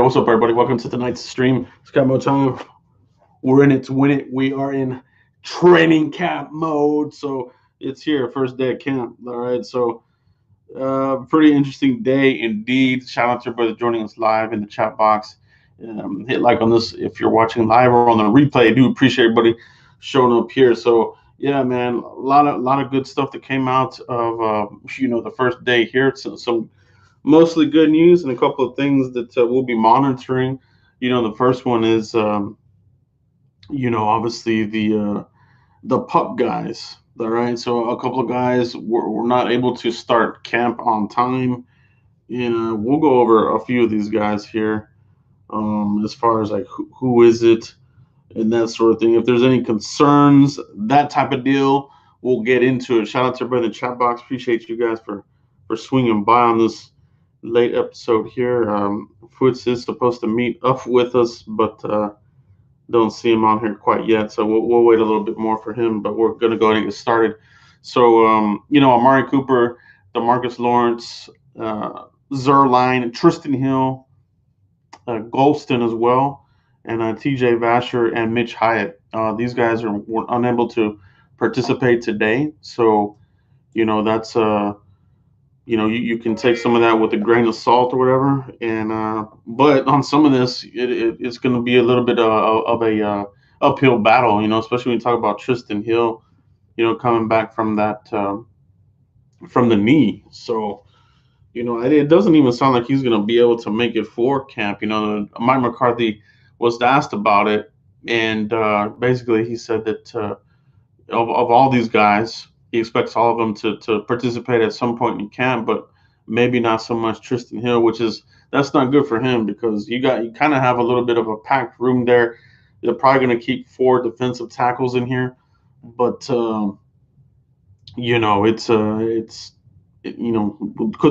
what's up, everybody? Welcome to tonight's stream. It's got more time. We're in it to win it. We are in training camp mode. So it's here, first day of camp. All right. So pretty interesting day indeed. Shout out to everybody joining us live in the chat box. Hit like on this if you're watching live or on the replay. I do appreciate everybody showing up here. So yeah, man, a lot of good stuff that came out of the first day here. It's some mostly good news and a couple of things that we'll be monitoring. The first one is obviously the pup guys. All right, so a couple of guys were not able to start camp on time. We'll go over a few of these guys here, as far as like who is it and that sort of thing. If there's any concerns, that type of deal, we'll get into it. Shout out to everybody in the chat box. Appreciate you guys for swinging by on this late episode here. Foots is supposed to meet up with us, but don't see him on here quite yet. So we'll wait a little bit more for him, but we're going to go ahead and get started. So, Amari Cooper, DeMarcus Lawrence, Zerline, Tristan Hill, Golston as well, and TJ Vasher and Mitch Hyatt. These guys were unable to participate today. So, that's you can take some of that with a grain of salt or whatever. And but on some of this, it's going to be a little bit of a uphill battle. Especially when you talk about Tristan Hill, coming back from that from the knee. So it doesn't even sound like he's going to be able to make it for camp. Mike McCarthy was asked about it, and basically he said that of all these guys, he expects all of them to participate at some point in camp, but maybe not so much Tristan Hill, that's not good for him because you kind of have a little bit of a packed room there. They're probably going to keep 4 defensive tackles in here, but could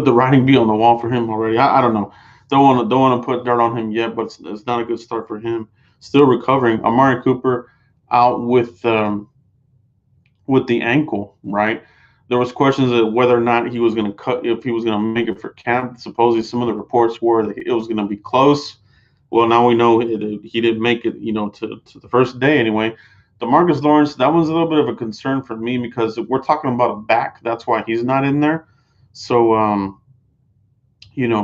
the writing be on the wall for him already? I don't know. Don't want to put dirt on him yet, but it's not a good start for him. Still recovering. Amari Cooper out with the ankle, right? There was questions of whether or not he was going to cut, if he was going to make it for camp. Supposedly some of the reports were that it was going to be close. Well, now we know he didn't make it, to the first day anyway. DeMarcus Lawrence, that one's a little bit of a concern for me because we're talking about a back. That's why he's not in there. So,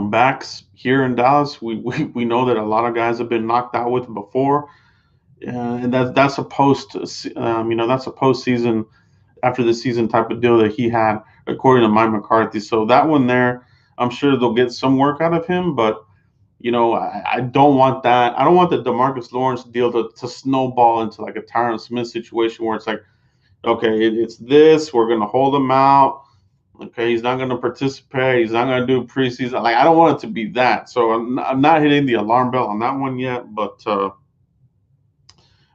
backs here in Dallas, we know that a lot of guys have been knocked out with before. And that's a postseason after the season type of deal that he had, according to Mike McCarthy. So that one there, I'm sure they'll get some work out of him, but I don't want that. I don't want the DeMarcus Lawrence deal to snowball into like a Tyron Smith situation where it's like, okay, it's this, we're going to hold him out. Okay, he's not going to participate. He's not going to do preseason. Like, I don't want it to be that. So I'm not hitting the alarm bell on that one yet, but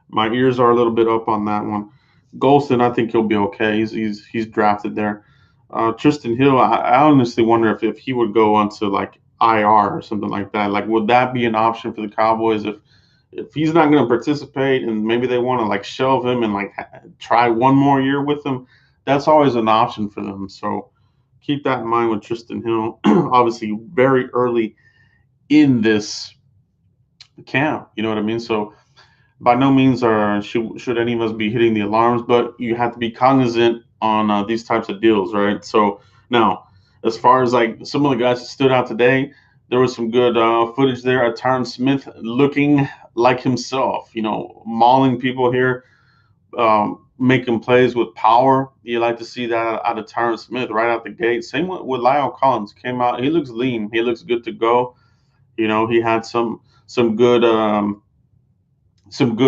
my ears are a little bit up on that one. Golston, I think he'll be okay. He's drafted there. Tristan Hill, I honestly wonder if he would go onto like IR or something like that. Like, would that be an option for the Cowboys if he's not going to participate and maybe they want to like shelve him and like try one more year with him? That's always an option for them. So keep that in mind with Tristan Hill. Obviously, very early in this camp. You know what I mean? So by no means should any of us be hitting the alarms, but you have to be cognizant on these types of deals, right? So now, as far as like some of the guys that stood out today, there was some good footage there of Tyron Smith looking like himself, mauling people here, making plays with power. You like to see that out of Tyron Smith right out the gate. Same with Lyle Collins. Came out, he looks lean, he looks good to go. He had some good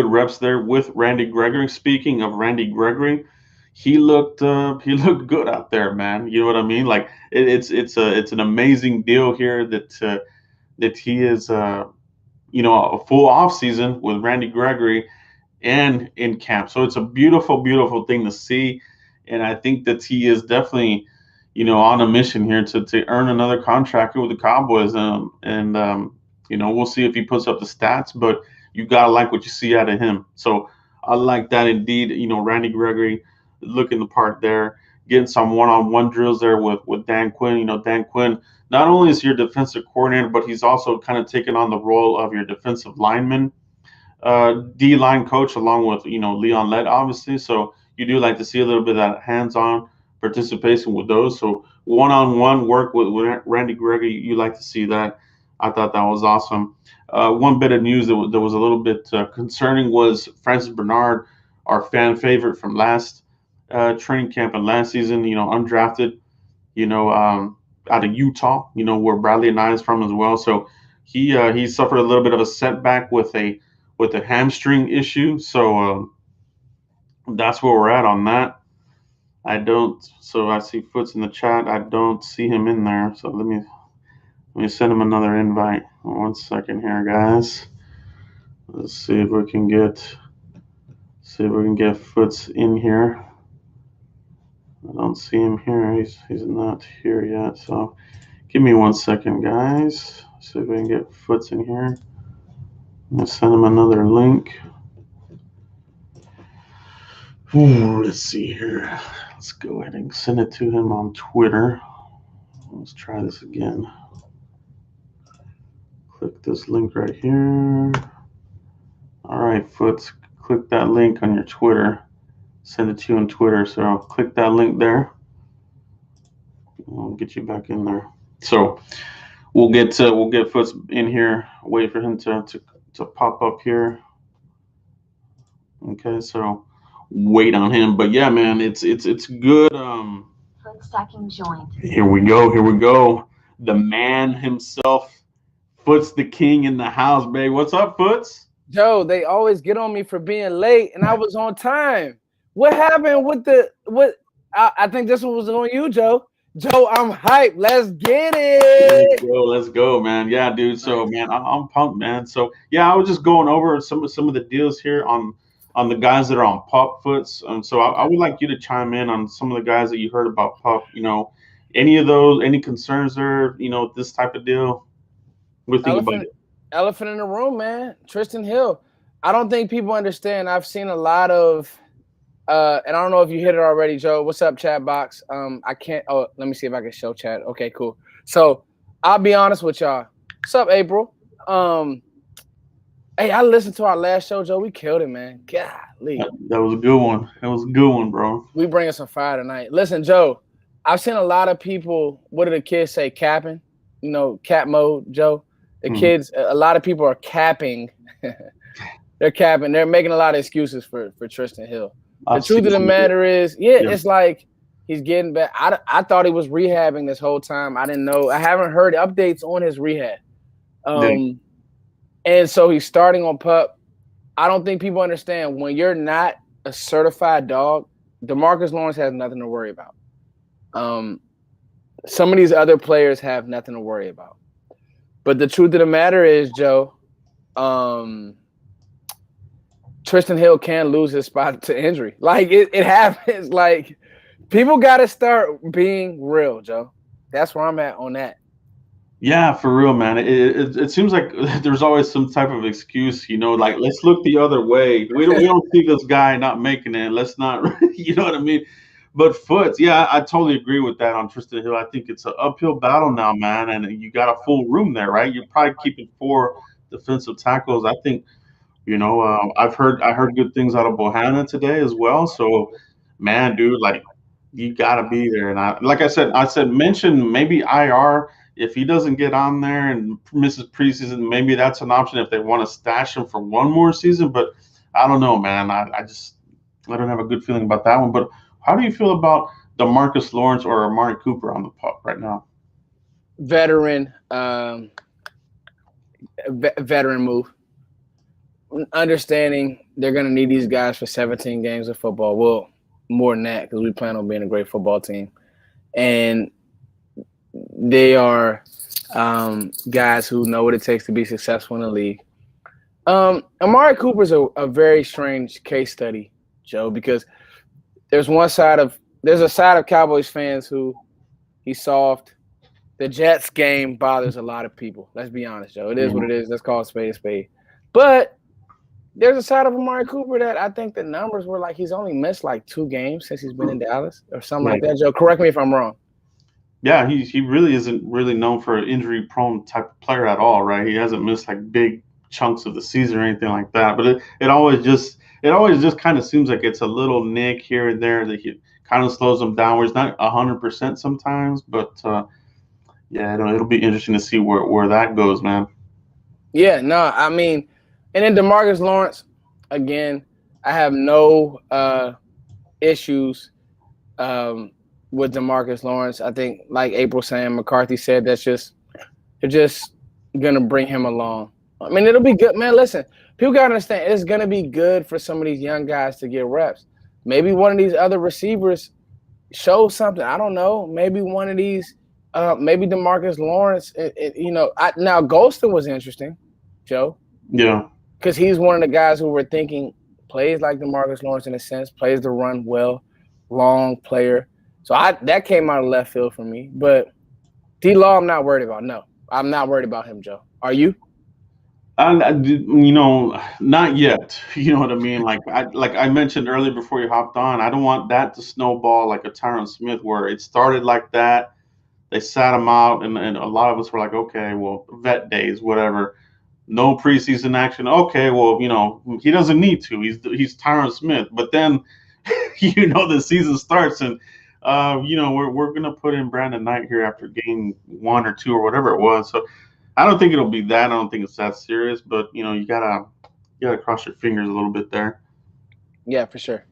reps there with Randy Gregory. Speaking of Randy Gregory, he looked good out there, man. You know what I mean? Like it's an amazing deal here that he is a full off season with Randy Gregory and in camp. So it's a beautiful, beautiful thing to see, and I think that he is definitely on a mission here to earn another contract here with the Cowboys. We'll see if he puts up the stats, but you gotta like what you see out of him. So I like that indeed. Randy Gregory looking the part there. getting some one-on-one drills there with Dan Quinn. You know, Dan Quinn not only is your defensive coordinator, but he's also kind of taken on the role of your defensive lineman, D line coach, along with Leon Lett, obviously. So you do like to see a little bit of that hands-on participation with those. So one-on-one work with Randy Gregory, you like to see that. I thought that was awesome. One bit of news that was a little bit concerning was Francis Bernard, our fan favorite from last training camp and last season. Undrafted. Out of Utah. Where Bradley and I is from as well. So he suffered a little bit of a setback with a hamstring issue. So that's where we're at on that. So I see Foots in the chat. I don't see him in there. So let me send him another invite. 1 second here, guys. Let's see if we can get Foots in here. I don't see him here. He's not here yet. So give me 1 second, guys. See if we can get Foots in here. I'm gonna send him another link. Let's see here. Let's go ahead and send it to him on Twitter. Let's try this again. Click this link right here. All right, Foots, click that link on your Twitter. Send it to you on Twitter. So click that link there. I'll get you back in there. So we'll get Foots in here. Wait for him to pop up here. Okay, so wait on him. But yeah, man, it's good. Footsdaking joined. Here we go. The man himself, Foots the King in the house, babe. What's up, Foots? Joe, they always get on me for being late, and I was on time. What happened with I think this one was on you, Joe. Joe, I'm hyped. Let's get it. Let's go, man. Yeah, dude. So, man, I'm pumped, man. So, yeah, I was just going over some of the deals here on the guys that are on Pup, Foots. So I would like you to chime in on some of the guys that you heard about Pup. Any of those, any concerns there? This type of deal. What do you think about it? Elephant in the room, man. Tristan Hill. I don't think people understand. I've seen a lot of, and I don't know if you hit it already, Joe. What's up, chat box? I can't. Oh, let me see if I can show chat. Okay, cool. So I'll be honest with y'all. What's up, April? Hey, I listened to our last show, Joe. We killed it, man. Golly. That was a good one. That was a good one, bro. We bringing some fire tonight. Listen, Joe, I've seen a lot of people, what do the kids say, capping? Cap mode, Joe. The kids, a lot of people are capping. They're capping. They're making a lot of excuses for Tristan Hill. The truth of the matter is, it's like he's getting back. I thought he was rehabbing this whole time. I didn't know. I haven't heard updates on his rehab. And so he's starting on Pup. I don't think people understand when you're not a certified dog, DeMarcus Lawrence has nothing to worry about. Some of these other players have nothing to worry about. But the truth of the matter is, Joe, Tristan Hill can lose his spot to injury. Like, it happens. Like, people got to start being real, Joe. That's where I'm at on that. Yeah, for real, man. It seems like there's always some type of excuse, like, let's look the other way. We don't see this guy not making it. Let's not, you know what I mean? But Foots, yeah, I totally agree with that on Tristan Hill. I think it's an uphill battle now, man, and you got a full room there, right? You're probably keeping 4 defensive tackles. I think, I heard good things out of Bohanna today as well. So, man, dude, like, you gotta be there. And like I said, mention maybe IR. If he doesn't get on there and misses preseason, maybe that's an option if they want to stash him for one more season. But I don't know, man. I don't have a good feeling about that one. But how do you feel about DeMarcus Lawrence or Amari Cooper on the Pup right now? Veteran move. Understanding they're going to need these guys for 17 games of football. Well, more than that, because we plan on being a great football team. And they are guys who know what it takes to be successful in the league. Amari Cooper's a very strange case study, Joe, because there's a side of Cowboys fans who he's soft. The Jets game bothers a lot of people. Let's be honest, Joe. It is what it is. Let's call it a spade a spade. But there's a side of Amari Cooper that I think the numbers were like he's only missed like 2 games since he's been in Dallas or something like that. Joe, correct me if I'm wrong. Yeah, he really isn't really known for an injury prone type of player at all, right? He hasn't missed like big chunks of the season or anything like that. But it always just kind of seems like it's a little nick here and there that he kind of slows him down. Where he's not 100% sometimes, but yeah, it'll be interesting to see where that goes, man. Yeah, no, I mean, and then DeMarcus Lawrence, again, I have no issues with DeMarcus Lawrence. I think, like April saying, McCarthy said, they're just gonna bring him along. I mean, it'll be good, man. Listen, people gotta understand it's gonna be good for some of these young guys to get reps. Maybe one of these other receivers shows something. I don't know. Maybe one of these, maybe DeMarcus Lawrence. Now Golston was interesting, Joe. Yeah. Because he's one of the guys who were thinking plays like DeMarcus Lawrence in a sense, plays the run well, long player. So that came out of left field for me. But D-Law, I'm not worried about. No, I'm not worried about him, Joe. Are you? Not yet. You know what I mean? Like I mentioned earlier before you hopped on, I don't want that to snowball like a Tyron Smith where it started like that. They sat him out, and a lot of us were like, okay, well, vet days, whatever. No preseason action. Okay, well, he doesn't need to. He's Tyron Smith. But then, the season starts, and we're gonna put in Brandon Knight here after game 1 or 2 or whatever it was. So I don't think it'll be that. I don't think it's that serious. But you gotta cross your fingers a little bit there. Yeah, for sure.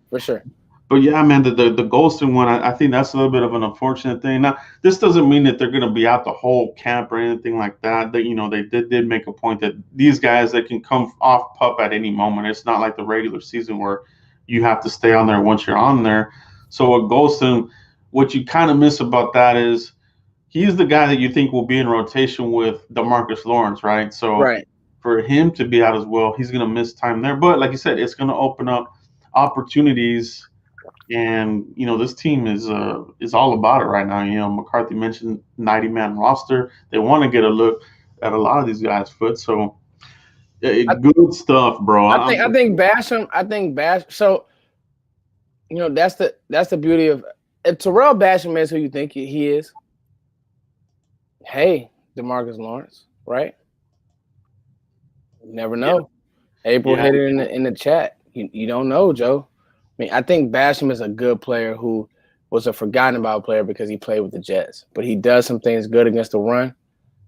But yeah, man, the Golston one, I think that's a little bit of an unfortunate thing. Now, this doesn't mean that they're going to be out the whole camp or anything like that. That they did make a point that these guys they can come off pup at any moment. It's not like the regular season where you have to stay on there once you're on there. So with Golston, what you kind of miss about that is he's the guy that you think will be in rotation with DeMarcus Lawrence, right? So right. For him to be out as well, he's going to miss time there. But like you said, it's going to open up opportunities. And this team is all about it right now. McCarthy mentioned 90-man roster. They want to get a look at a lot of these guys' foot. So good stuff, bro. I think Basham. So that's the beauty of if Terrell Basham is who you think he is. Hey, DeMarcus Lawrence, right? You never know. Yeah. April hit it in the chat. You don't know, Joe. I mean, I think Basham is a good player who was a forgotten about player because he played with the Jets. But he does some things good against the run.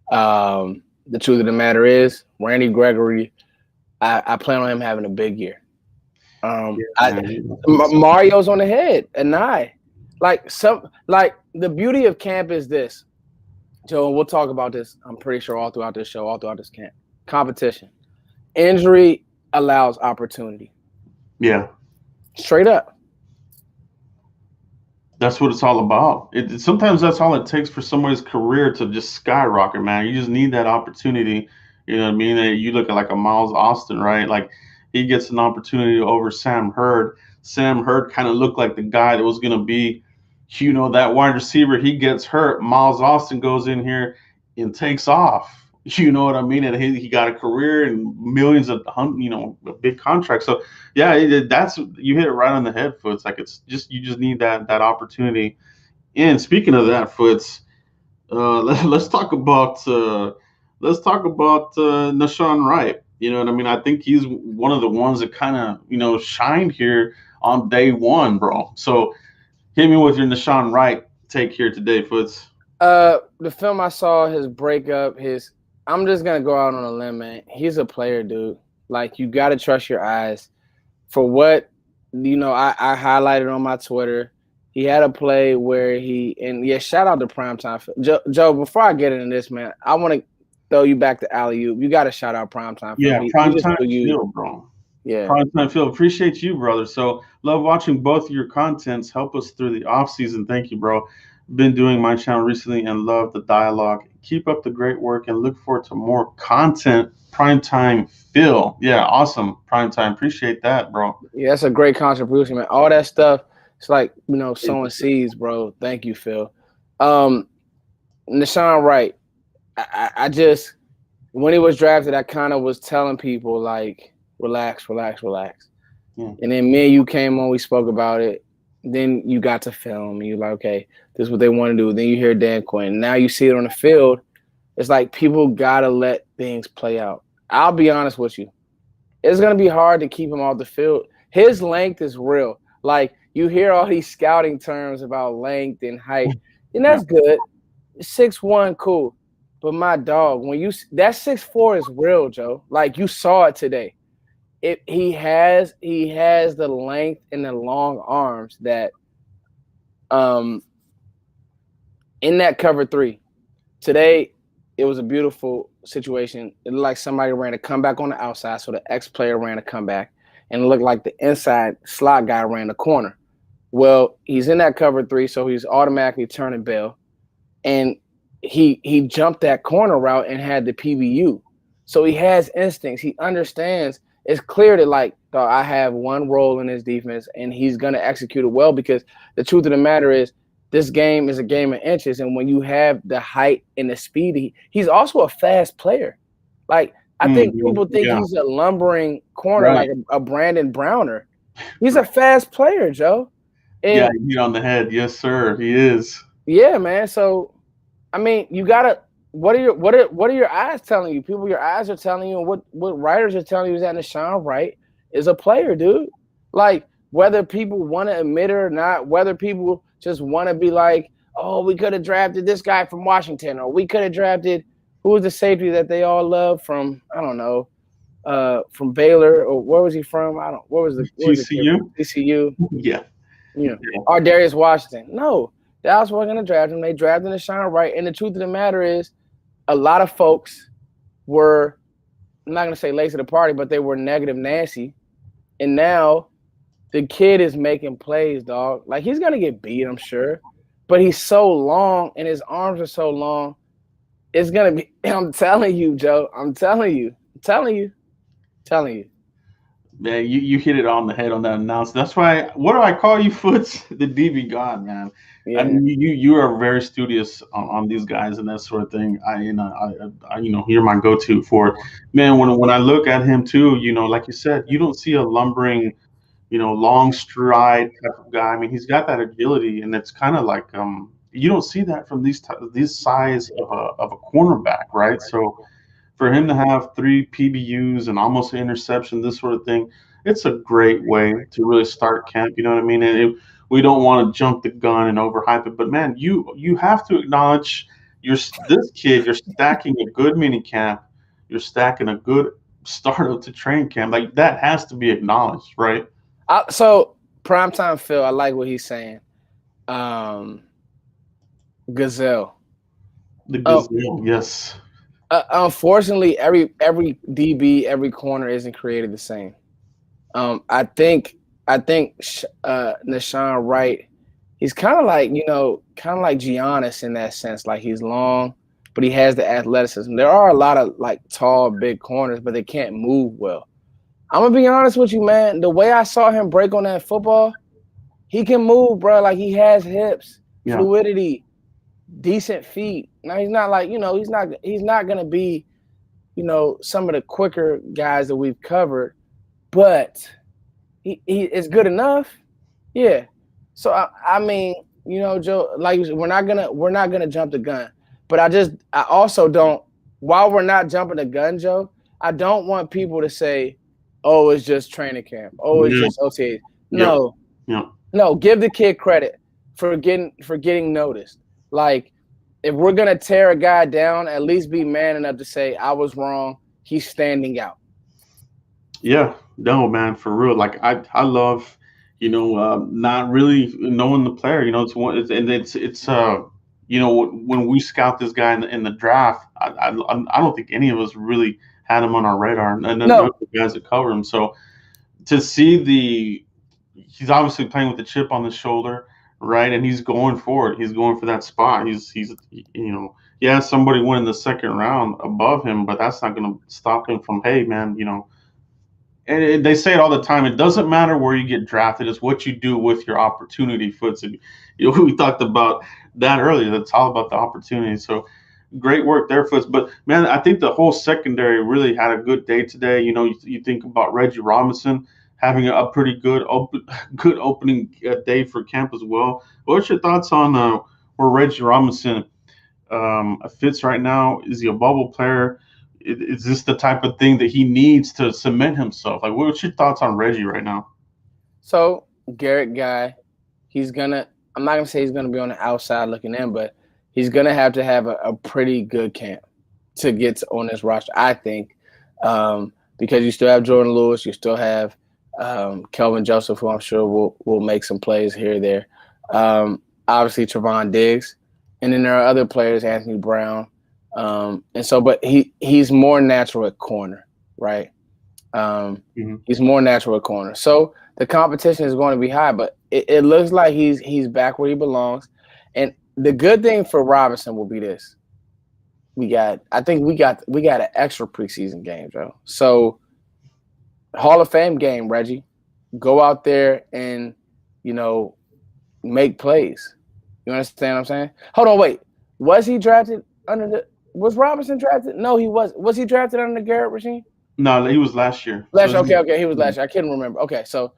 The truth of the matter is, Randy Gregory, I plan on him having a big year. Mario's on the head at 9. Like the beauty of camp is this, Joe, and we'll talk about this, I'm pretty sure, all throughout this show, all throughout this camp. Competition. Injury allows opportunity. Yeah. Straight up. That's what it's all about. Sometimes that's all it takes for somebody's career to just skyrocket, man. You just need that opportunity. You know what I mean? You look at like a Miles Austin, right? Like he gets an opportunity over Sam Hurd. Sam Hurd kind of looked like the guy that was going to be, that wide receiver. He gets hurt. Miles Austin goes in here and takes off. You know what I mean? And he got a career and millions of, a big contract. So yeah, that's you hit it right on the head, Foots. Like you just need that opportunity. And speaking of that, Foots, let's talk about Nashon Wright. You know what I mean? I think he's one of the ones that kind of shined here on day one, bro. So hit me with your Nashon Wright take here today, Foots. The film I saw, his breakup, I'm just going to go out on a limb, man. He's a player, dude. Like, you got to trust your eyes. For what, I highlighted on my Twitter, he had a play where shout out to Primetime. Joe, before I get into this, man, I want to throw you back to alley-oop. You got to shout out Primetime. Yeah, Primetime Phil, bro. Yeah. Primetime Phil. Appreciate you, brother. So, love watching both of your contents. Help us through the off-season. Thank you, bro. Been doing my channel recently and love the dialogue. Keep up the great work and look forward to more content. Primetime Phil. Yeah, awesome. Primetime. Appreciate that, bro. Yeah, that's a great contribution, man. All that stuff, it's like, sowing seeds, bro. Thank you, Phil. Nashon Wright, I just, when he was drafted, I kind of was telling people, like, relax, relax, relax. Yeah. And then me and you came on, we spoke about it. Then you got to film, and you're like, okay, this is what they want to do. Then you hear Dan Quinn. Now you see it on the field. It's like people gotta let things play out. I'll be honest with you. It's gonna be hard to keep him off the field. His length is real. Like you hear all these scouting terms about length and height, and Yeah. that's good. 6'1", cool. But my dog, when you that 6'4" is real, Joe. Like you saw it today. He has the length and the long arms that in that cover three. Today it was a beautiful situation. It looked like somebody ran a comeback on the outside, so the X player ran a comeback, and it looked like the inside slot guy ran the corner. Well, he's in that cover three, so he's automatically turning bail, and he jumped that corner route and had the PBU. So he has instincts. He understands. It's clear that like I have one role in his defense, and he's gonna execute it well because the truth of the matter is this game is a game of inches, and when you have the height and the speed, he's also a fast player. Like I think people think Yeah. he's a lumbering corner, Right. like a Brandon Browner. He's a fast player, Joe. Yeah, And you hit on the head. Yes, sir. He is. yeah, man. So I mean, you gotta. What are your eyes telling you? People, your eyes are telling you, and what writers are telling you is that Nashon Wright is a player, dude. Like whether people want to admit it or not, whether people just want to be like, oh, we could have drafted this guy from Washington, or we could have drafted who was the safety that they all love from I don't know, from Baylor or where was he from? I don't. What was the kid from TCU. TCU? Yeah. You know, Yeah. or Darius Washington. No, Dallas wasn't going to draft him. They drafted Nashon Wright, and the truth of the matter is, a lot of folks were, I'm not going to say late to the party, but they were negative Nancy. And now the kid is making plays, dog. Like he's going to get beat, I'm sure. But he's so long and his arms are so long. It's going to be, I'm telling you, Joe. I'm telling you. Man, you hit it on the head on that announcement. That's why. What do I call you, Foots? The DB God, man. I Yeah. mean, you are very studious on these guys and that sort of thing. You're my go-to for it. Man. When I look at him too, like you said, you don't see a lumbering, long stride type of guy. I mean, he's got that agility, and it's kind of like you don't see that from these size of a cornerback, right? So for him to have three PBUs and almost an interception, this sort of thing, it's a great way to really start camp. You know what I mean? And we don't want to jump the gun and overhype it, but man, you have to acknowledge this kid. You're stacking a good mini camp. You're stacking a good startup to train camp. Like that has to be acknowledged, right? So primetime Phil, I like what he's saying. Gazelle. The Gazelle, yes. Unfortunately, every DB, every corner isn't created the same. I think Nashon Wright, he's kind of like Giannis in that sense. Like he's long, but he has the athleticism. There are a lot of like tall, big corners, but they can't move well. I'm gonna be honest with you, man. The way I saw him break on that football, he can move, bro. Like he has hips, Yeah. fluidity, decent feet. Now he's not like he's not gonna be, some of the quicker guys that we've covered, but he is good enough. Yeah. So I mean, Joe, like you said, we're not gonna jump the gun, but I also don't. While we're not jumping the gun, Joe, I don't want people to say, "Oh, it's just training camp. Oh, it's just OTA." No, Yeah. no. Give the kid credit for getting noticed. Like, if we're gonna tear a guy down, at least be man enough to say, "I was wrong. He's standing out." Yeah, no, man, for real. Like I love, not really knowing the player. It's one, and when we scout this guy in the draft, I don't think any of us really had him on our radar, and none No, of the guys that cover him. So to see he's obviously playing with the chip on his shoulder, right? And he's going for it. He's going for that spot. Yeah, somebody went in the second round above him, but that's not going to stop him from, hey, man, and they say it all the time. It doesn't matter where you get drafted; it's what you do with your opportunity. Foots, and we talked about that earlier. That's all about the opportunity. So, great work there, Foots. But man, I think the whole secondary really had a good day today. You think about Reggie Robinson having a pretty good opening day for camp as well. What's your thoughts on where Reggie Robinson fits right now? Is he a bubble player? Is this the type of thing that he needs to cement himself? Like, what's your thoughts on Reggie right now? So Garrett guy, he's gonna. I'm not gonna say he's gonna be on the outside looking in, but he's gonna have to have a pretty good camp to get on this roster. I think because you still have Jordan Lewis, you still have Kelvin Joseph, who I'm sure will make some plays here or there. Obviously Trevon Diggs, and then there are other players, Anthony Brown, and so. But he's more natural at corner, right? He's more natural at corner. So the competition is going to be high, but it looks like he's back where he belongs. And the good thing for Robinson will be this. I think we got an extra preseason game, Joe. So Hall of Fame game, Reggie. Go out there and, make plays. You understand what I'm saying? Hold on, wait. Was he drafted was Robinson drafted? No, he wasn't. Was he drafted under the Garrett regime? No, he was last year. Okay. He was last year. I couldn't remember. Okay, so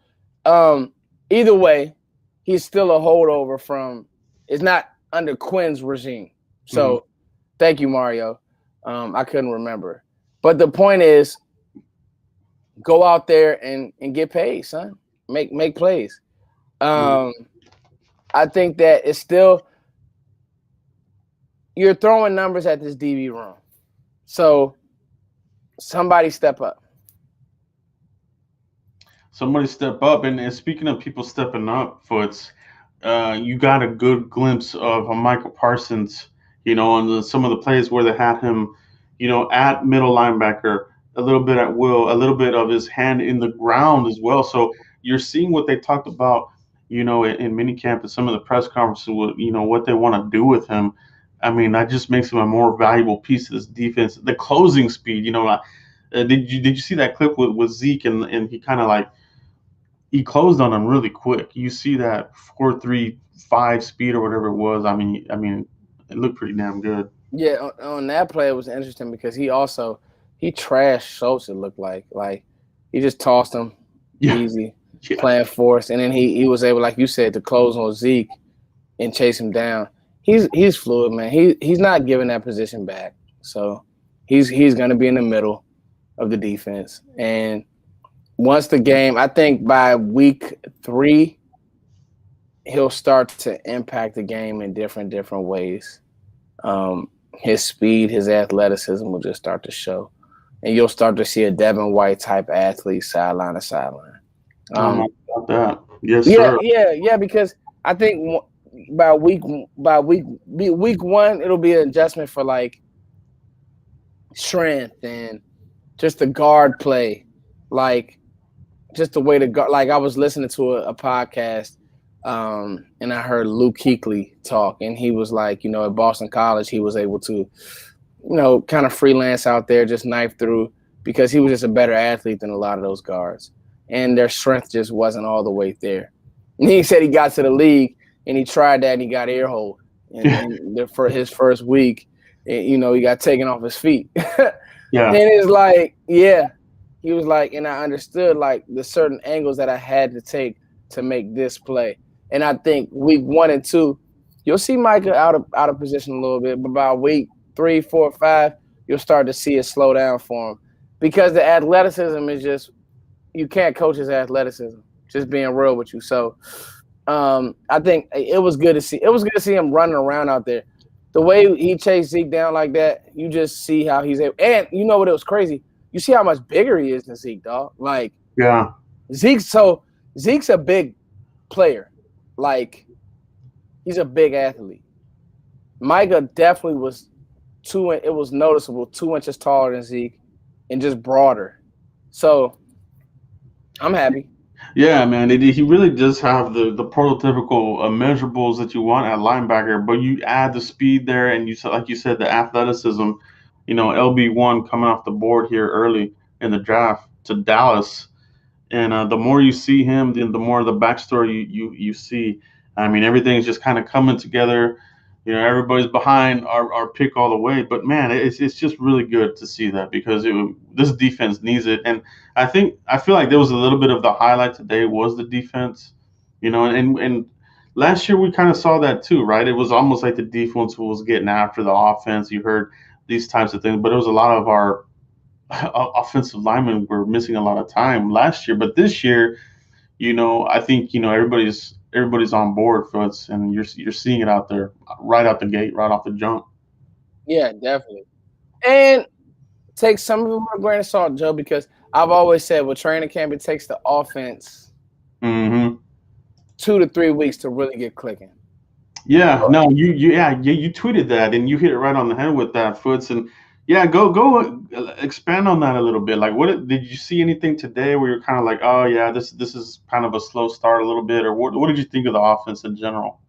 either way, he's still a holdover from. It's not under Quinn's regime. So, thank you, Mario. I couldn't remember, but the point is, go out there and get paid, son. Make plays. I think that it's still you're throwing numbers at this DB room, so somebody step up. Somebody step up. And speaking of people stepping up, Foots, you got a good glimpse of Micah Parsons, on some of the plays where they had him, at middle linebacker, a little bit at will, a little bit of his hand in the ground as well. So you're seeing what they talked about, in minicamp and some of the press conferences, what they want to do with him. I mean, that just makes him a more valuable piece of this defense. The closing speed, did you see that clip with Zeke and he kind of like he closed on him really quick. You see that 4.35 speed or whatever it was. I mean, it looked pretty damn good. Yeah, on that play it was interesting because he trashed Schultz. It looked like he just tossed him easy, playing force, and then he was able, like you said, to close on Zeke and chase him down. He's fluid, man. He's not giving that position back, so he's going to be in the middle of the defense. And once the game, I think by week 3, he'll start to impact the game in different ways. His speed, his athleticism will just start to show, and you'll start to see a Devin White type athlete sideline to sideline. About that, yes, sir. Yeah. Because I think by week 1, it'll be an adjustment for like strength and just the guard play, like just the way to guard. Like I was listening to a podcast. And I heard Luke Kuechly talk, and he was like, at Boston College, he was able to, kind of freelance out there, just knife through because he was just a better athlete than a lot of those guards. And their strength just wasn't all the way there. And he said he got to the league, and he tried that, and he got air-holed. And for his first week, he got taken off his feet. Yeah. And it's like, yeah. He was like, and I understood, like, the certain angles that I had to take to make this play. And I think week 1 and 2, you'll see Micah out of position a little bit, but by week 3, 4, 5, you'll start to see it slow down for him because the athleticism is just you can't coach his athleticism. Just being real with you. So I think it was good to see. It was good to see him running around out there. The way he chased Zeke down like that, you just see how he's able. And you know what? It was crazy. You see how much bigger he is than Zeke, dog. Like Zeke's a big player. Like, he's a big athlete. Micah definitely was it was noticeable, 2 inches taller than Zeke and just broader. So I'm happy. Yeah, man. He really does have the prototypical measurables that you want at linebacker, but you add the speed there, and like you said, the athleticism. LB1 coming off the board here early in the draft to Dallas. And the more you see him, then the more the backstory you see. I mean, everything's just kind of coming together. everybody's behind our pick all the way. But man, it's just really good to see that because this defense needs it. And I feel like there was a little bit of the highlight today was the defense, and last year we kind of saw that too, right? It was almost like the defense was getting after the offense. You heard these types of things, but it was a lot of our offensive linemen were missing a lot of time last year. But this year, I think everybody's on board for it, and you're seeing it out there right out the gate, right off the jump. Yeah, definitely. And take some of it with a grain of salt, Joe, because I've always said with training camp, it takes the offense Mm-hmm. 2 to 3 weeks to really get clicking. Yeah, no, you tweeted that and you hit it right on the head with that, Foots, and yeah, go expand on that a little bit. Like, did you see anything today where you're kind of like, oh yeah, this is kind of a slow start a little bit, or what did you think of the offense in general?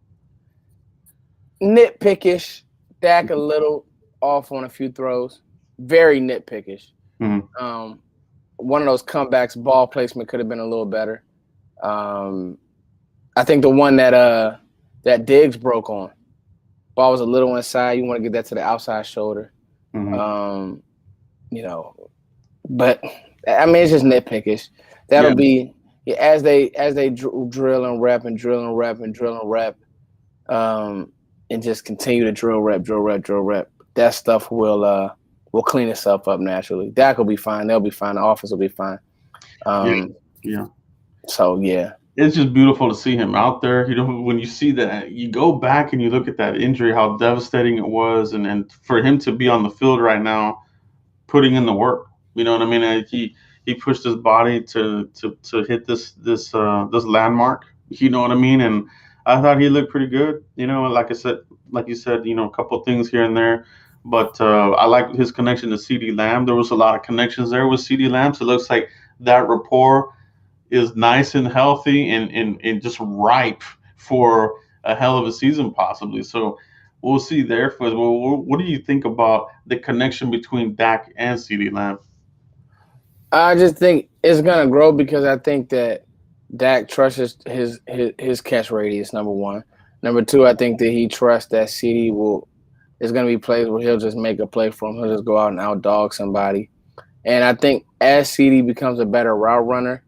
Nitpickish, Dak a little off on a few throws, very nitpickish. Mm-hmm. One of those comebacks, ball placement could have been a little better. I think the one that Diggs broke on, ball was a little inside. You want to get that to the outside shoulder. Mm-hmm. But I mean, it's just nitpickish. That'll be as they drill and rep and drill and rep and drill and rep, and just continue to drill rep. That stuff will clean itself up naturally. Dak will be fine. They'll be fine. The offense will be fine. Yeah. So yeah. It's just beautiful to see him out there. When you see that, you go back and you look at that injury, how devastating it was, and for him to be on the field right now, putting in the work. You know what I mean? He pushed his body to hit this landmark. You know what I mean? And I thought he looked pretty good. Like you said, a couple of things here and there. But I like his connection to CeeDee Lamb. There was a lot of connections there with CeeDee Lamb. So it looks like that rapport is nice and healthy and just ripe for a hell of a season possibly. So we'll see there. What do you think about the connection between Dak and CeeDee Lamb? I just think it's gonna grow because I think that Dak trusts his catch radius. Number one. Number two, I think that he trusts that CeeDee is gonna be plays where he'll just make a play for him. He'll just go out and outdog somebody. And I think as CeeDee becomes a better route runner,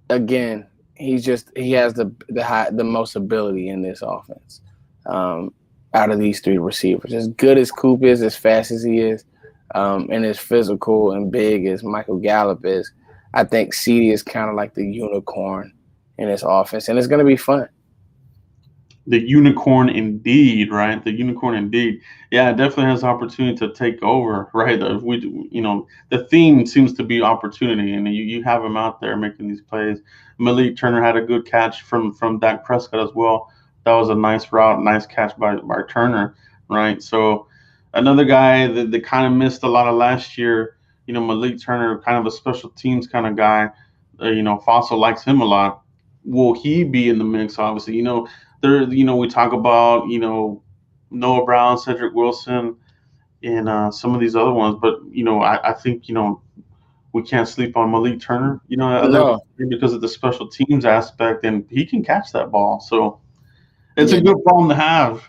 again, he has the most ability in this offense out of these three receivers. As good as Coop is, as fast as he is, and as physical and big as Michael Gallup is, I think CeeDee is kind of like the unicorn in this offense, and it's going to be fun. The unicorn indeed, right? The unicorn indeed. Yeah, it definitely has opportunity to take over, right? The theme seems to be opportunity, and you have him out there making these plays. Malik Turner had a good catch from Dak Prescott as well. That was a nice route, nice catch by Turner, right? So another guy that kind of missed a lot of last year, Malik Turner, kind of a special teams kind of guy. Fossil likes him a lot. Will he be in the mix? Obviously, we talk about, Noah Brown, Cedric Wilson, and some of these other ones, but I think we can't sleep on Malik Turner, because of the special teams aspect, and he can catch that ball. So it's a good problem to have.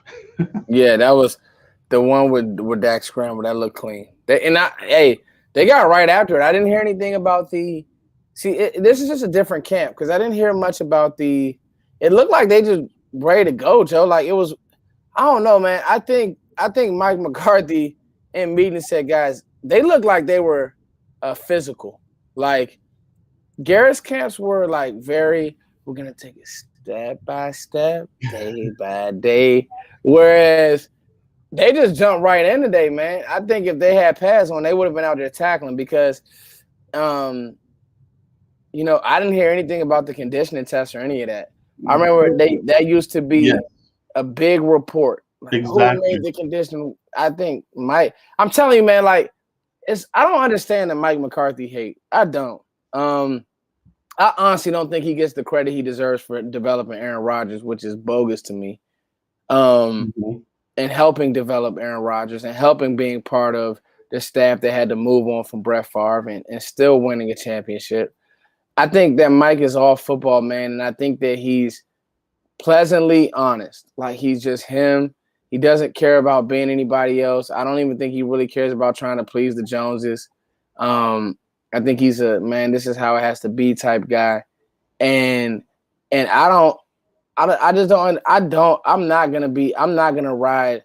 Yeah, that was the one with Dak scramble that looked clean. They got right after it. I didn't hear anything about this is just a different camp because I didn't hear much about it looked like they just ready to go, Joe. Like it was, I don't know, man. I think Mike McCarthy in meeting said, guys, they looked like they were physical. Like Garrett's camps were like we're gonna take it step by step, day by day. Whereas they just jumped right in today, man. I think if they had pads on, they would have been out there tackling because I didn't hear anything about the conditioning test or any of that. I remember that used to be a big report. Like, exactly. Who made the condition? I think Mike. I'm telling you, man. Like, I don't understand the Mike McCarthy hate. I don't. I honestly don't think he gets the credit he deserves for developing Aaron Rodgers, which is bogus to me. And helping develop Aaron Rodgers and helping being part of the staff that had to move on from Brett Favre and still winning a championship. I think that Mike is all football, man, and I think that he's pleasantly honest. Like he's just him. He doesn't care about being anybody else. I don't even think he really cares about trying to please the Joneses. I think he's a man. This is how it has to be type guy, and I just don't. I'm not gonna ride.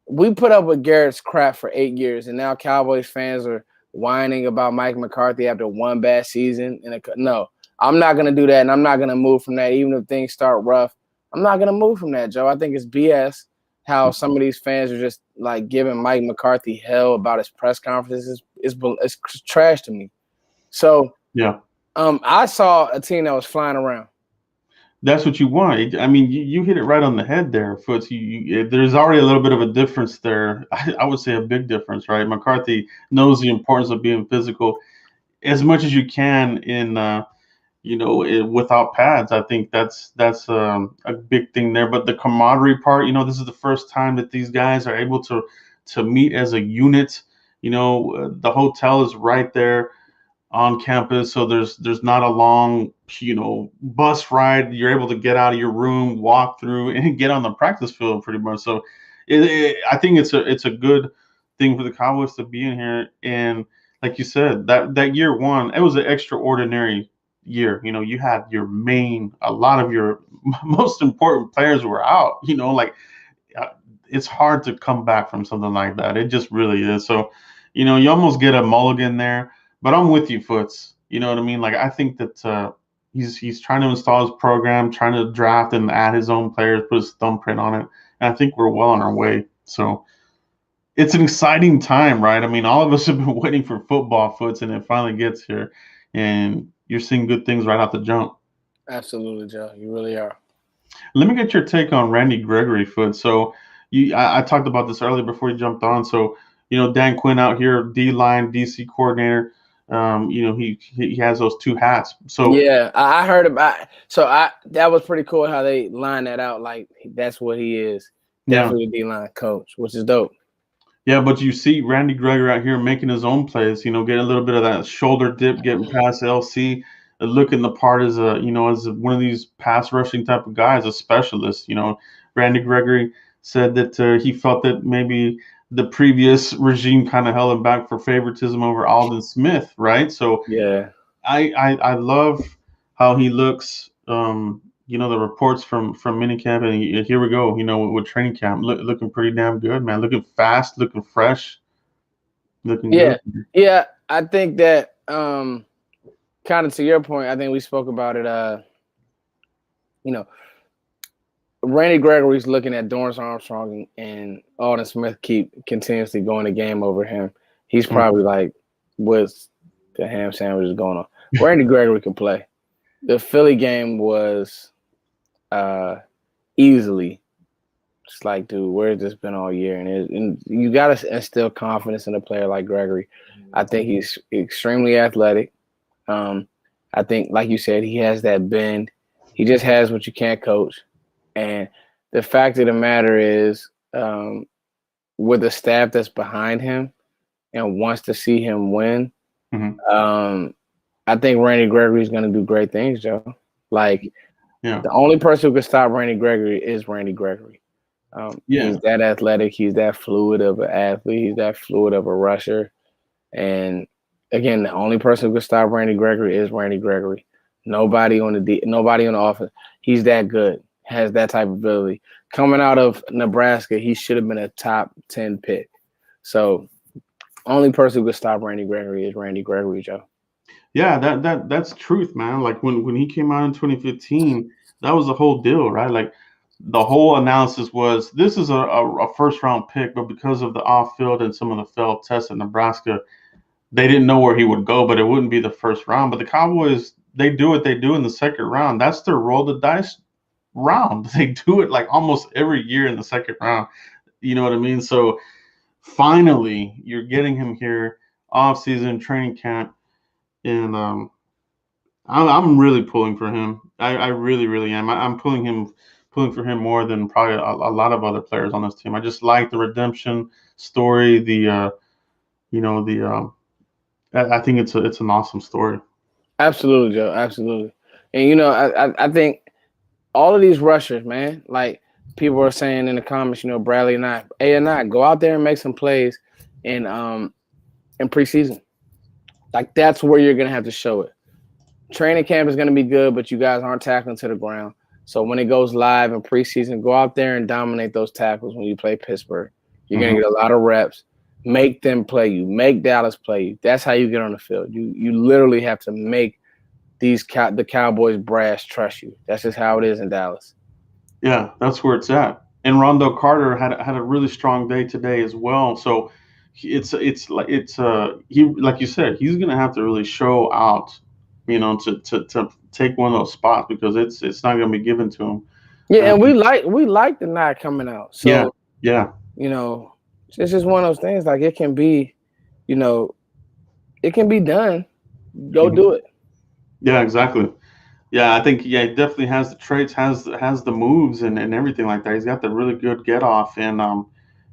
We put up with Garrett's crap for 8 years, and now Cowboys fans are whining about Mike McCarthy after one bad season. No, I'm not gonna do that, and I'm not gonna move from that. Even if things start rough, I'm not gonna move from that, Joe. I think it's BS how some of these fans are just like giving Mike McCarthy hell about his press conferences. It's trash to me. So Yeah. I saw a team that was flying around. That's what you want. I mean, you hit it right on the head there, Foots. There's already a little bit of a difference there. I would say a big difference, right? McCarthy knows the importance of being physical as much as you can without pads. I think that's a big thing there. But the camaraderie part, this is the first time that these guys are able to meet as a unit. The hotel is right there on campus, so there's not a long bus ride. You're able to get out of your room, walk through, and get on the practice field pretty much. So I think it's a good thing for the Cowboys to be in here. And like you said, that year one, it was an extraordinary year. You had a lot of your most important players were out. Uh, it's hard to come back from something like that. It just really is. So, you almost get a mulligan there. But I'm with you, Foots. You know what I mean? Like I think that he's trying to install his program, trying to draft and add his own players, put his thumbprint on it, and I think we're well on our way. So it's an exciting time, right? I mean, all of us have been waiting for football, Foots, and it finally gets here, and you're seeing good things right off the jump. Absolutely, Joe. You really are. Let me get your take on Randy Gregory, Foot. So I talked about this earlier before you jumped on. So Dan Quinn out here, D line, DC coordinator. He has those two hats. So yeah, I heard about. So that was pretty cool how they lined that out. Like that's what he is. Definitely a D line coach, which is dope. Yeah, but you see Randy Gregory out here making his own plays. Getting a little bit of that shoulder dip, getting past LC, looking the part as as one of these pass rushing type of guys, a specialist. Randy Gregory said that he felt that maybe the previous regime kind of held him back for favoritism over Alden Smith, right? So yeah, I love how he looks. The reports from minicamp, and here we go. With training camp, looking pretty damn good, man. Looking fast, looking fresh, looking good. Yeah. I think that kind of to your point, I think we spoke about it. Randy Gregory's looking at Dorrance Armstrong and Alden Smith keep continuously going the game over him. He's probably like, what's the ham sandwich is going on? Randy Gregory can play. The Philly game was easily just like, dude, where's this been all year? And you got to instill confidence in a player like Gregory. I think he's extremely athletic. I think, like you said, he has that bend. He just has what you can't coach. And the fact of the matter is, with the staff that's behind him and wants to see him win, I think Randy Gregory is going to do great things, Joe. Like, the only person who can stop Randy Gregory is Randy Gregory. He's that athletic. He's that fluid of an athlete. He's that fluid of a rusher. And again, the only person who can stop Randy Gregory is Randy Gregory. Nobody on the offense. He's that good. Has that type of ability. Coming out of Nebraska, he should have been a top 10 pick. So, only person who could stop Randy Gregory is Randy Gregory, Joe. Yeah, that's truth, man. Like when he came out in 2015, that was the whole deal, right? Like the whole analysis was this is a first round pick, but because of the off field and some of the failed tests at Nebraska, they didn't know where he would go, but it wouldn't be the first round. But the Cowboys, they do what they do in the second round. That's their roll the dice round. They do it like almost every year in the second round. You know what I mean? So finally, you're getting him here, off season, training camp, and I'm really pulling for him. I really, really am. I'm pulling for him more than probably a lot of other players on this team. I just like the redemption story. I think it's an awesome story. Absolutely, Joe. Absolutely. And I think all of these rushers, man, like people are saying in the comments, Bradley and I go out there and make some plays in preseason. Like that's where you're gonna have to show it. Training camp is gonna be good, but you guys aren't tackling to the ground. So when it goes live in preseason, go out there and dominate those tackles when you play Pittsburgh. You're gonna get a lot of reps. Make them play you. Make Dallas play you. That's how you get on the field. You literally have to make the Cowboys brass trust you. That's just how it is in Dallas. Yeah, that's where it's at. And Rondo Carter had a really strong day today as well. So he, like you said, he's gonna have to really show out, to take one of those spots because it's not gonna be given to him. Yeah, and we like the night coming out. So yeah. It's just one of those things. Like it can be, it can be done. Go do it. Yeah, exactly. Yeah, I think he definitely has the traits, has the moves and everything like that. He's got the really good get off and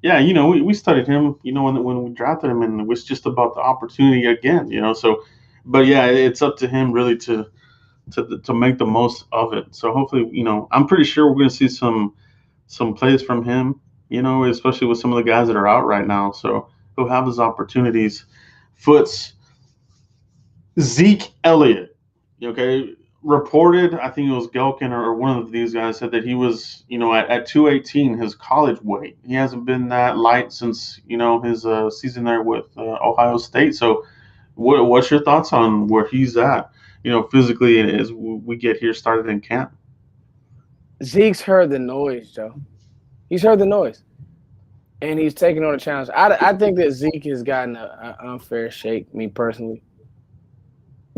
we studied him, when we drafted him and it was just about the opportunity again, So, but yeah, it's up to him really to make the most of it. So hopefully, I'm pretty sure we're going to see some plays from him, especially with some of the guys that are out right now. So he'll have his opportunities. Foots, Zeke Elliott, okay, reported, I think it was Gelkin or one of these guys said that he was, at 218, his college weight. He hasn't been that light since, his season there with Ohio State. So what's your thoughts on where he's at, physically as we get here started in camp? Zeke's heard the noise, Joe. He's heard the noise. And he's taking on a challenge. I think that Zeke has gotten an unfair shake, me personally.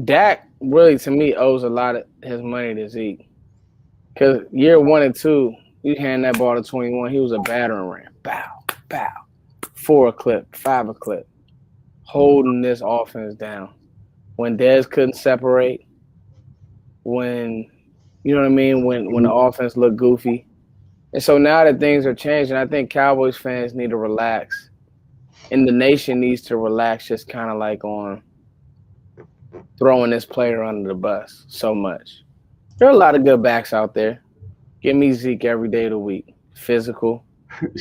Dak really, to me, owes a lot of his money to Zeke. Because year 1 and 2, you hand that ball to 21, he was a battering ram. Bow, bow. 4 a clip, 5 a clip. Holding this offense down. When Dez couldn't separate, when, you know what I mean, when the offense looked goofy. And so now that things are changing, I think Cowboys fans need to relax. And the nation needs to relax just kind of like on throwing this player under the bus so much. There are a lot of good backs out there. Give me Zeke every day of the week. Physical.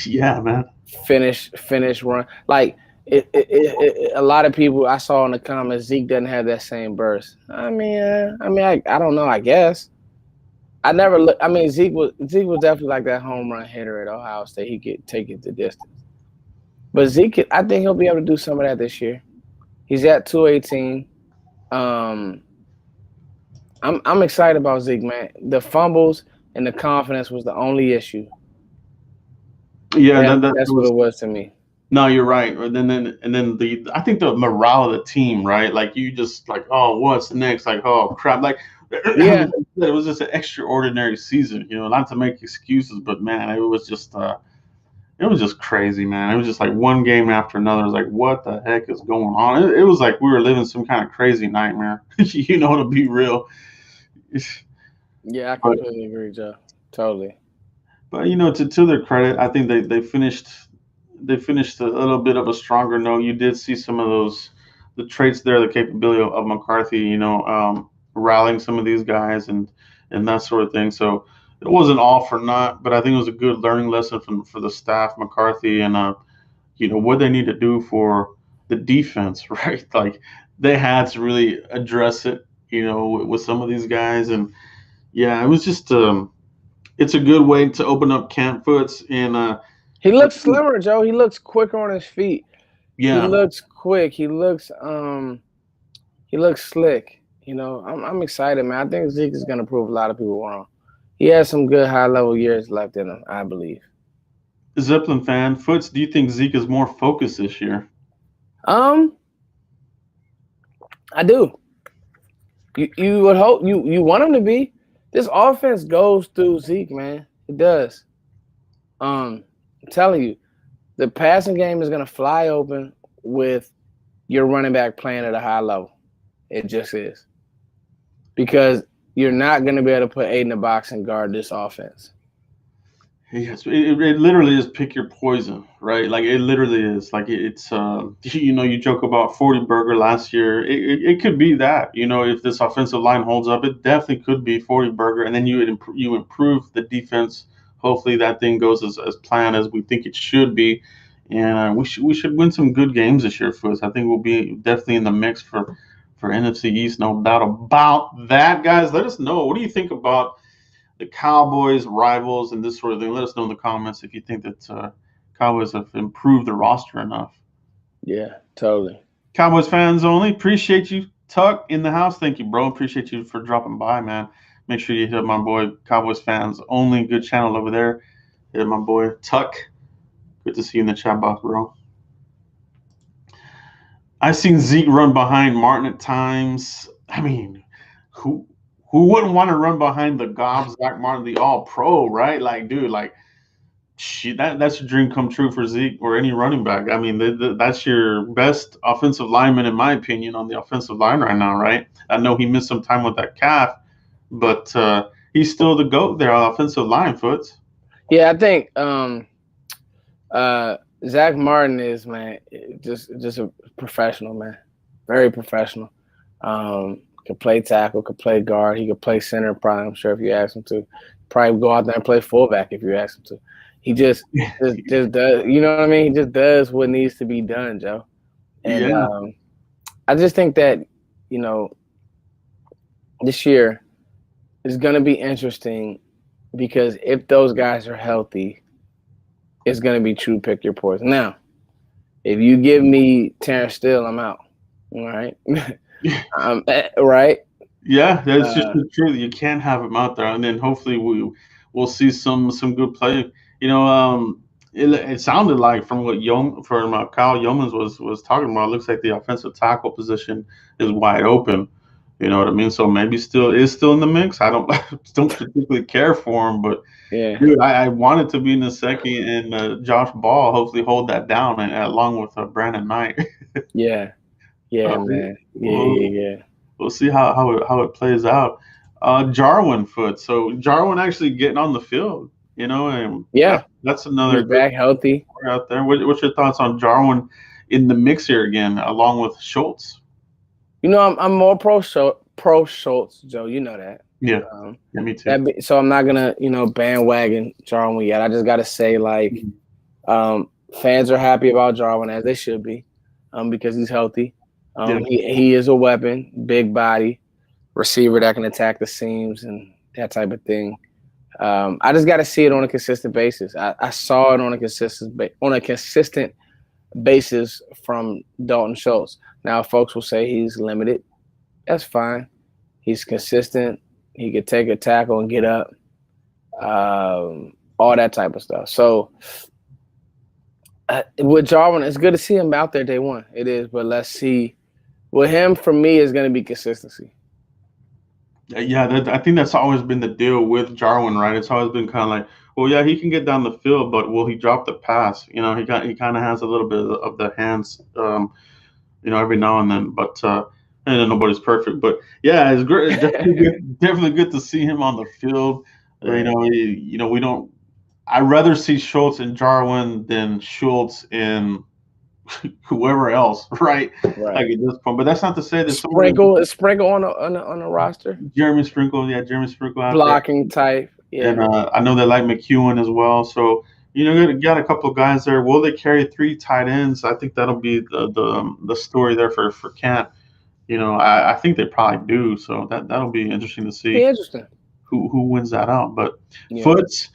Yeah, man. Finish, run. Like, a lot of people I saw in the comments, Zeke doesn't have that same burst. I don't know, I guess. I never look. I mean, Zeke was definitely like that home run hitter at Ohio State. He could take it the distance. But Zeke, I think he'll be able to do some of that this year. He's at 218. I'm excited about Zeke, man. The fumbles and the confidence was the only issue. Yeah, that's what it was to me. No, you're right. And then I think the morale of the team, right? Like you just like, oh, what's next? Like, oh crap! Like, yeah, it was just an extraordinary season. Not to make excuses, but man, it was just crazy, man. It was just like one game after another. It was like, what the heck is going on? It was like we were living some kind of crazy nightmare. To be real. Yeah, I completely agree, Joe. Totally. But to their credit, I think they finished a little bit of a stronger note. You did see some of the traits there, the capability of McCarthy, rallying some of these guys and that sort of thing. So it wasn't all for naught, but I think it was a good learning lesson for the staff, McCarthy, and what they need to do for the defense, right? Like they had to really address it, with some of these guys, and yeah, it was just it's a good way to open up camp. Foots and he looks slimmer, Joe. He looks quicker on his feet. Yeah, he looks quick. He looks slick. I'm excited, man. I think Zeke is going to prove a lot of people wrong. He has some good high-level years left in him, I believe. Zeppelin fan, Foots, do you think Zeke is more focused this year? I do. You would hope you want him to be. This offense goes through Zeke, man. It does. I'm telling you, the passing game is going to fly open with your running back playing at a high level. It just is. Because you're not going to be able to put 8 in the box and guard this offense. Yes, it literally is pick your poison, right? Like it literally is. Like it's you joke about 40 burger last year. It could be that, if this offensive line holds up, it definitely could be 40 burger, and then you improve the defense hopefully that thing goes as planned as we think it should be, and we should win some good games this year, Foots. I think we'll be definitely in the mix for NFC East, no doubt about that, guys. Let us know, what do you think about the Cowboys rivals and this sort of thing? Let us know in the comments if you think that Cowboys have improved the roster enough. Yeah, totally. Cowboys fans only. Appreciate you, Tuck, in the house. Thank you, bro. Appreciate you for dropping by, man. Make sure you hit my boy, Cowboys fans only. Good channel over there. Hit my boy, Tuck. Good to see you in the chat box, bro. I've seen Zeke run behind Martin at times. I mean, who wouldn't want to run behind the gob Zach Martin, the All Pro, right? Like, dude, like, that's your dream come true for Zeke or any running back. I mean, that's your best offensive lineman, in my opinion, on the offensive line right now, right? I know he missed some time with that calf, but he's still the GOAT there on offensive line, Foots. Yeah, I think Zach Martin is, man, just a professional, man. Very professional. Could play tackle, could play guard. He could play center, probably, I'm sure, if you ask him to. Probably go out there and play fullback if you ask him to. He just does, you know what I mean? He just does what needs to be done, Joe. And Yeah. I just think that, you know, this year is going to be interesting because if those guys are healthy, it's going to be true pick your poison. Now, if you give me Terrence Steele, I'm out. All right. Right? Yeah, that's just the truth. You can't have him out there, and then hopefully we'll see some good play. You know, it sounded like from what Kyle Yeomans was talking about. It looks like the offensive tackle position is wide open. You know what I mean? So maybe still in the mix. I don't don't particularly care for him, but yeah, dude, I wanted to be in the second, and Josh Ball hopefully hold that down, and along with Brandon Knight. yeah, man, yeah. We'll see how it plays out. Jarwin Foot. So Jarwin actually getting on the field, you know, and that's another He's back healthy out there. What's your thoughts on Jarwin in the mix here again, along with Schultz? You know, I'm more pro Schultz, Joe. You know that. Yeah, yeah, me too. So I'm not gonna, bandwagon Jarwin yet. I just gotta say, like, fans are happy about Jarwin, as they should be, because he's healthy. He is a weapon, big body, receiver that can attack the seams and that type of thing. I just got to see it on a consistent basis. I saw it on a consistent basis from Dalton Schultz. Now, folks will say he's limited. That's fine. He's consistent. He could take a tackle and get up. All that type of stuff. So with Jarwin, it's good to see him out there day one. It is, but let's see. With him, for me, is going to be consistency. Yeah, I think that's always been the deal with Jarwin, right? It's always been kind of like, well, yeah, he can get down the field, but will he drop the pass? You know, he kind of has a little bit of the hands, every now and then. But and nobody's perfect, but yeah, it's great. It's definitely good to see him on the field. Right. We don't. I'd rather see Schultz and Jarwin than Schultz and whoever else, right? Like at this point, but that's not to say that Sprinkle on a roster. Jeremy Sprinkle out blocking there. type, yeah. And I know they like McEwen as well. So got a couple of guys there. Will they carry 3 tight ends? I think that'll be the story there for Kent. I think they probably do. So that'll be interesting to see. Interesting. Who wins that out? But Foots,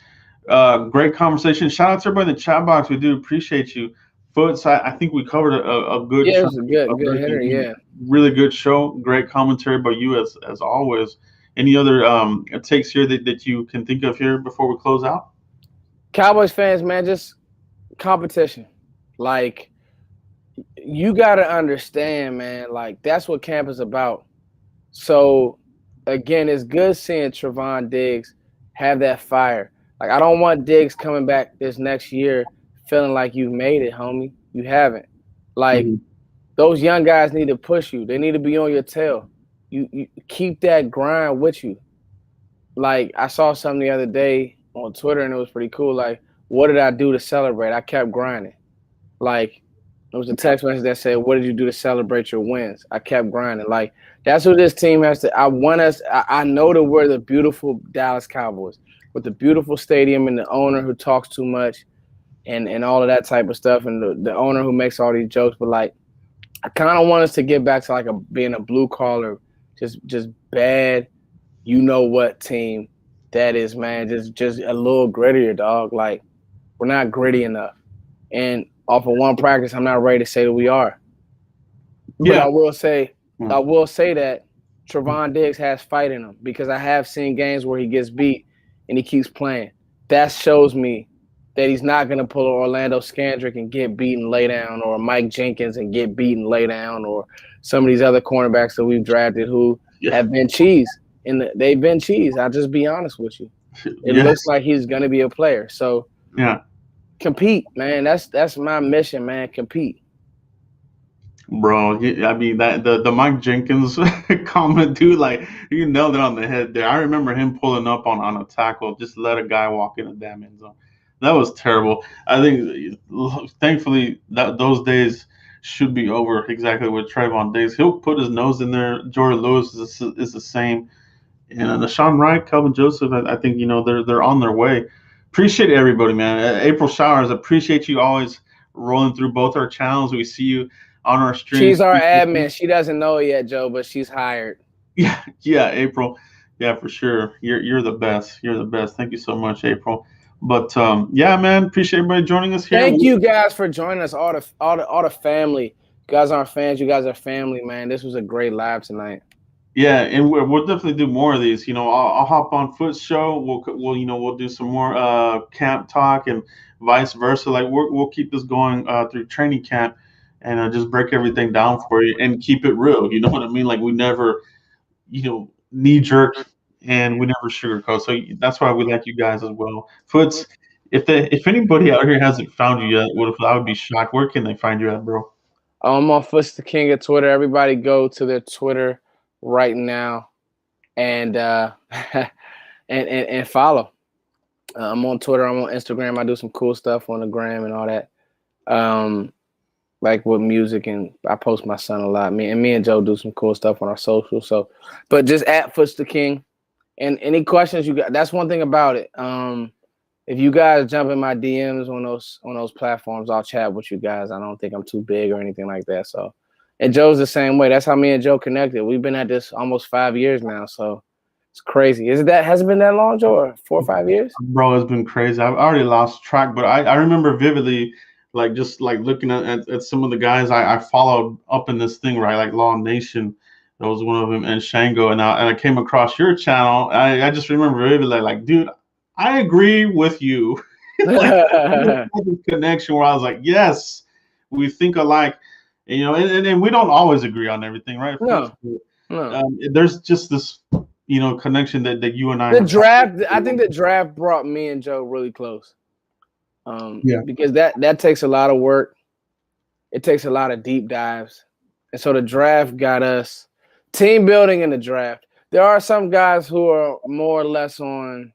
great conversation. Shout out to everybody in the chat box. We do appreciate you. Foots, I think we covered a good show. It was a good hitter, yeah. Really good show. Great commentary by you as always. Any other takes here that you can think of here before we close out? Cowboys fans, man, just competition. Like, you got to understand, man, like, that's what camp is about. So, again, it's good seeing Trevon Diggs have that fire. Like, I don't want Diggs coming back this next year feeling like you've made it, homie. You haven't. Like, those young guys need to push you. They need to be on your tail. You keep that grind with you. Like, I saw something the other day on Twitter, and it was pretty cool. Like, what did I do to celebrate? I kept grinding. Like, there was a text message that said, what did you do to celebrate your wins? I kept grinding. Like, that's what this team has to – I know that we're the beautiful Dallas Cowboys. with the beautiful stadium and the owner who talks too much and all of that type of stuff, and the owner who makes all these jokes. But like, I kind of want us to get back to like being a blue collar, just bad, you know what team that is, man. Just a little grittier, dog. Like, we're not gritty enough. And off of one practice, I'm not ready to say that we are. But Yeah. I will say that Trevon Diggs has fight in him, because I have seen games where he gets beat and he keeps playing. That shows me that he's not going to pull Orlando Scandrick and get beaten, lay down, or Mike Jenkins and get beaten, lay down, or some of these other cornerbacks that we've drafted who have been cheese. They've been cheese. I'll just be honest with you. It looks like he's going to be a player. So compete, man. That's my mission, man. Compete. Bro, I mean that the Mike Jenkins comment, dude, like you nailed it on the head there. I remember him pulling up on a tackle, just let a guy walk in the damn end zone. That was terrible. I think, thankfully, that those days should be over. Exactly with Trayvon Diggs, he'll put his nose in there. Jordan Lewis is the same, and Nashon Wright, Calvin Joseph. I think they're on their way. Appreciate everybody, man. April Showers, appreciate you always rolling through both our channels. We see you on our streams. She's our admin. She doesn't know it yet, Joe, but she's hired. Yeah, April. Yeah, for sure. You're the best. You're the best. Thank you so much, April. But yeah, man, appreciate everybody joining us here. Thank you guys for joining us. All the family. You guys aren't fans. You guys are family, man. This was a great live tonight. Yeah, and we'll definitely do more of these. I'll hop on Foot's show. We'll do some more camp talk and vice versa. Like we'll keep this going through training camp, and just break everything down for you and keep it real. You know what I mean? Like we never, knee jerk, and we never sugarcoat. So that's why we like you guys as well. Foots, if anybody out here hasn't found you yet, I would be shocked. Where can they find you at, bro? I'm on Footsdaking at Twitter. Everybody go to their Twitter right now and and follow. I'm on Twitter. I'm on Instagram. I do some cool stuff on the gram and all that. Like with music, and I post my son a lot. Me and Joe do some cool stuff on our social. So, but just at Footsdaking. And any questions you got? That's one thing about it. If you guys jump in my DMs on those platforms, I'll chat with you guys. I don't think I'm too big or anything like that. So, and Joe's the same way. That's how me and Joe connected. We've been at this almost 5 years now. So it's crazy. Has it been that long, Joe? Or 4 or 5 years? Bro, it's been crazy. I've already lost track, but I remember vividly, like just like looking at some of the guys I followed up in this thing, right? Like Law Nation. That was one of them, and Shango, and I came across your channel. I just remember vividly, like, dude, I agree with you. Like connection where I was like, yes, we think alike. And we don't always agree on everything, right? No. There's just this, connection that you and I. I think the draft brought me and Joe really close. Because that takes a lot of work. It takes a lot of deep dives, and so the draft got us. Team building in the draft. There are some guys who are more or less on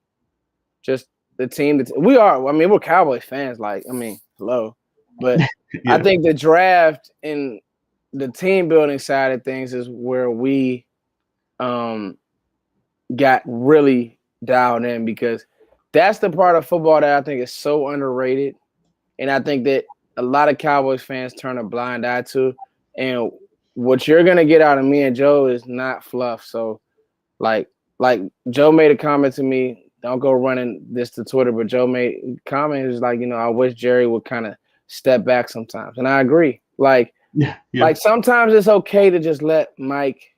just the team. We are. I mean, we're Cowboys fans. Like, I mean, hello. But I think the draft and the team building side of things is where we got really dialed in, because that's the part of football that I think is so underrated. And I think that a lot of Cowboys fans turn a blind eye to. And what you're going to get out of me and Joe is not fluff. So, like Joe made a comment to me. Don't go running this to Twitter, but Joe made a comment. He was like, I wish Jerry would kind of step back sometimes. And I agree. Like sometimes it's okay to just let Mike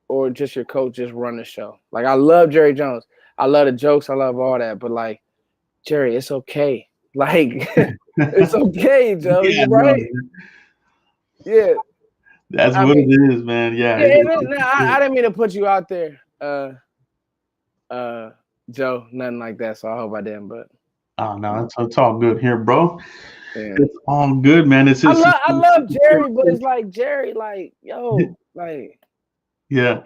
or just your coach just run the show. Like, I love Jerry Jones. I love the jokes. I love all that. But, like, Jerry, it's okay. Like, it's okay, Joe. You're right. Yeah. That's what it is, man. Yeah. I didn't mean to put you out there, Joe. Nothing like that. So I hope I didn't. But no, it's all good here, bro. Yeah. It's all good, man. I love Jerry, but it's like Jerry, like, yo, like. Yeah,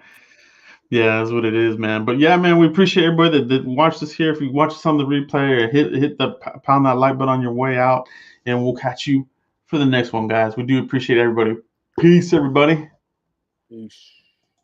that's what it is, man. But yeah, man, we appreciate everybody that watched us here. If you watch us on the replay, or hit the pound that like button on your way out, and we'll catch you for the next one, guys. We do appreciate everybody. Peace, everybody. Peace.